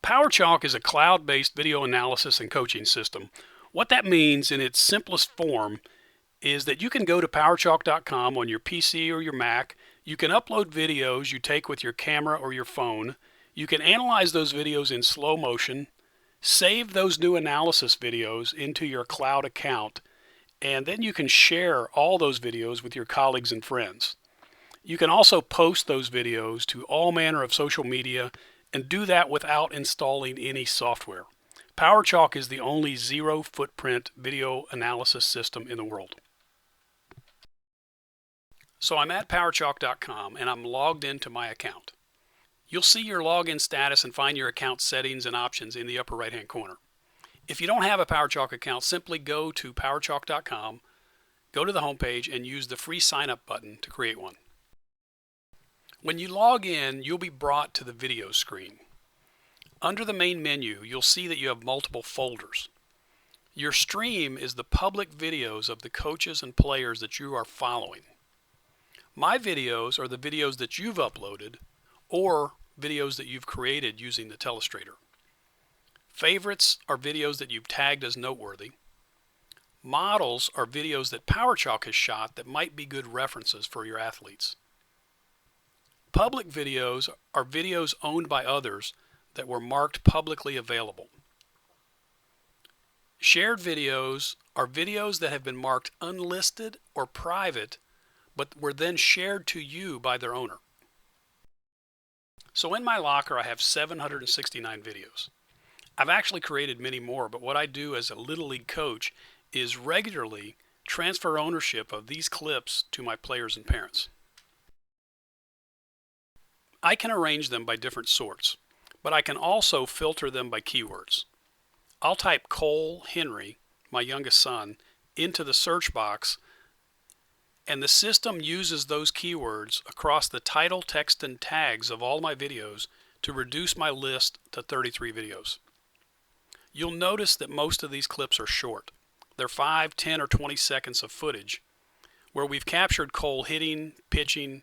PowerChalk is a cloud-based video analysis and coaching system. What that means in its simplest form is that you can go to PowerChalk.com on your PC or your Mac. You can upload videos you take with your camera or your phone. You can analyze those videos in slow motion, save those new analysis videos into your cloud account, and then you can share all those videos with your colleagues and friends. You can also post those videos to all manner of social media and do that without installing any software. PowerChalk is the only zero footprint video analysis system in the world. So I'm at PowerChalk.com and I'm logged into my account. You'll see your login status and find your account settings and options in the upper right hand corner. If you don't have a PowerChalk account, simply go to PowerChalk.com, go to the home page and use the free sign up button to create one. When you log in, you'll be brought to the video screen. Under the main menu, you'll see that you have multiple folders. Your stream is the public videos of the coaches and players that you are following. My videos are the videos that you've uploaded or videos that you've created using the Telestrator. Favorites are videos that you've tagged as noteworthy. Models are videos that PowerChalk has shot that might be good references for your athletes. Public videos are videos owned by others that were marked publicly available. Shared videos are videos that have been marked unlisted or private, but were then shared to you by their owner. So in my locker, I have 769 videos. I've actually created many more, but what I do as a Little League coach is regularly transfer ownership of these clips to my players and parents. I can arrange them by different sorts, but I can also filter them by keywords. I'll type Cole Henry, my youngest son, into the search box, and the system uses those keywords across the title, text, and tags of all my videos to reduce my list to 33 videos. You'll notice that most of these clips are short. They're 5, 10, or 20 seconds of footage where we've captured Cole hitting, pitching,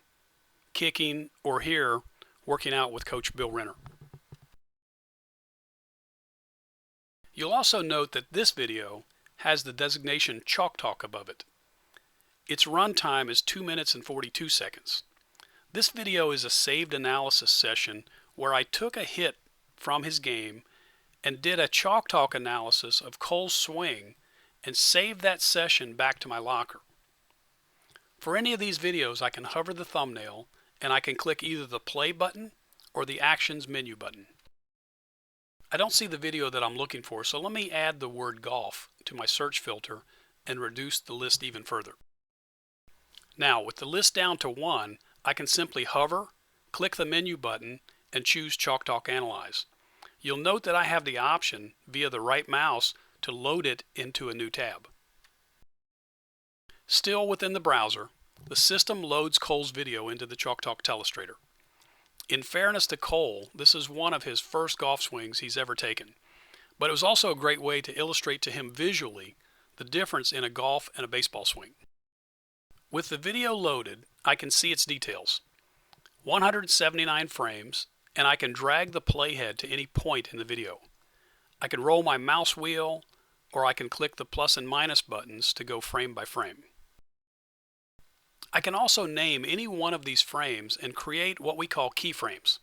kicking, or here working out with Coach Bill Renner. You'll also note that this video has the designation Chalk Talk above it. Its runtime is 2 minutes and 42 seconds. This video is a saved analysis session where I took a hit from his game and did a Chalk Talk analysis of Cole's swing and saved that session back to my locker. For any of these videos, I can hover the thumbnail and I can click either the play button or the actions menu button. I don't see the video that I'm looking for, so let me add the word golf to my search filter and reduce the list even further. Now, with the list down to 1, I can simply hover, click the menu button, and choose Chalk Talk Analyze. You'll note that I have the option via the right mouse to load it into a new tab. Still within the browser, the system loads Cole's video into the Chalk Talk Telestrator. In fairness to Cole, this is one of his first golf swings he's ever taken, but it was also a great way to illustrate to him visually the difference in a golf and a baseball swing. With the video loaded, I can see its details. 179 frames, and I can drag the playhead to any point in the video. I can roll my mouse wheel, or I can click the plus and minus buttons to go frame by frame. I can also name any one of these frames and create what we call keyframes.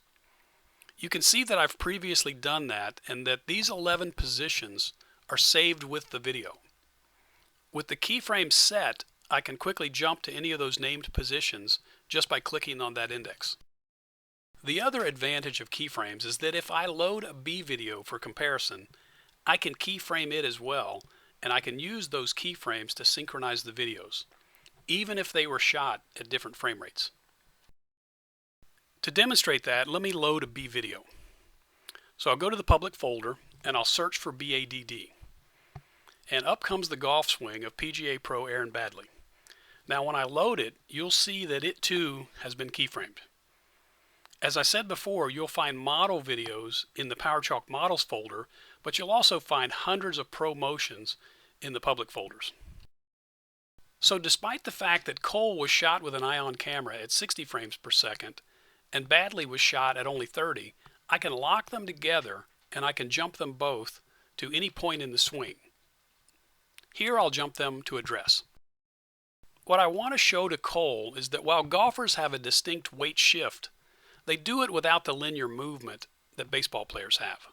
You can see that I've previously done that and that these 11 positions are saved with the video. With the keyframe set, I can quickly jump to any of those named positions just by clicking on that index. The other advantage of keyframes is that if I load a B video for comparison, I can keyframe it as well, and I can use those keyframes to synchronize the videos, even if they were shot at different frame rates. To demonstrate that, let me load a B video. So I'll go to the public folder and I'll search for BADD. And up comes the golf swing of PGA Pro Aaron Baddeley. Now when I load it, you'll see that it too has been keyframed. As I said before, you'll find model videos in the PowerChalk Models folder, but you'll also find hundreds of Pro Motions in the public folders. So despite the fact that Cole was shot with an Ion camera at 60 frames per second and Baddeley was shot at only 30, I can lock them together and I can jump them both to any point in the swing. Here I'll jump them to address. What I want to show to Cole is that while golfers have a distinct weight shift, they do it without the linear movement that baseball players have.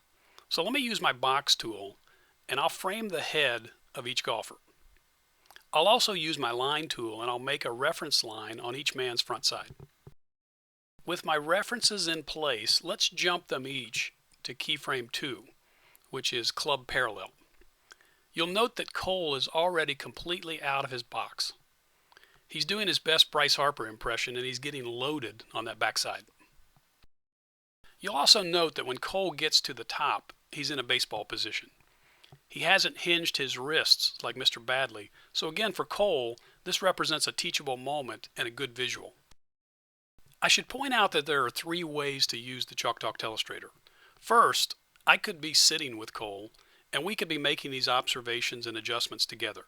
So let me use my box tool, and I'll frame the head of each golfer. I'll also use my line tool, and I'll make a reference line on each man's front side. With my references in place, let's jump them each to keyframe 2, which is club parallel. You'll note that Cole is already completely out of his box. He's doing his best Bryce Harper impression, and he's getting loaded on that backside. You'll also note that when Cole gets to the top, he's in a baseball position. He hasn't hinged his wrists like Mr. Badley, so again for Cole, this represents a teachable moment and a good visual. I should point out that there are 3 ways to use the ChalkTalk Telestrator. First, I could be sitting with Cole, and we could be making these observations and adjustments together.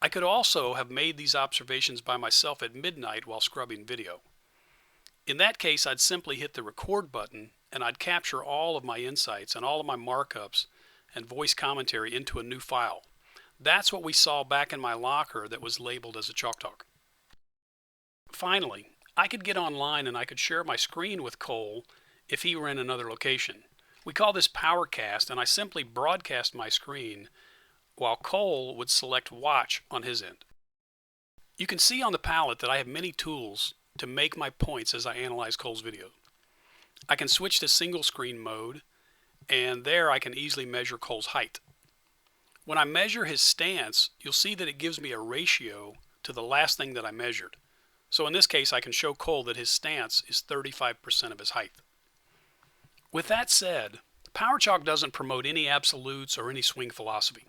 I could also have made these observations by myself at midnight while scrubbing video. In that case, I'd simply hit the record button, and I'd capture all of my insights and all of my markups and voice commentary into a new file. That's what we saw back in my locker that was labeled as a ChalkTalk. Finally, I could get online and I could share my screen with Cole if he were in another location. We call this PowerCast, and I simply broadcast my screen while Cole would select watch on his end. You can see on the palette that I have many tools to make my points as I analyze Cole's video. I can switch to single screen mode, and there I can easily measure Cole's height. When I measure his stance, you'll see that it gives me a ratio to the last thing that I measured. So in this case, I can show Cole that his stance is 35% of his height. With that said, PowerChalk doesn't promote any absolutes or any swing philosophy.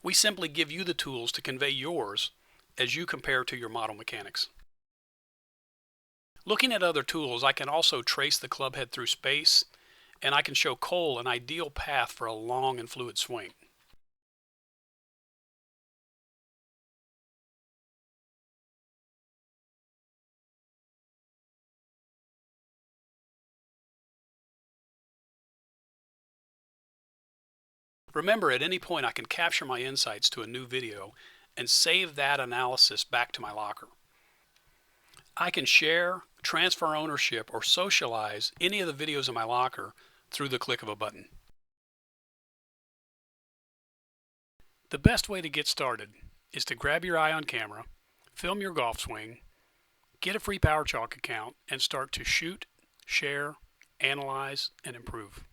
We simply give you the tools to convey yours as you compare to your model mechanics. Looking at other tools, I can also trace the club head through space, and I can show Cole an ideal path for a long and fluid swing. Remember, at any point I can capture my insights to a new video and save that analysis back to my locker. I can share, transfer ownership, or socialize any of the videos in my locker through the click of a button. The best way to get started is to grab your Ion camera, film your golf swing, get a free PowerChalk account, and start to shoot, share, analyze, and improve.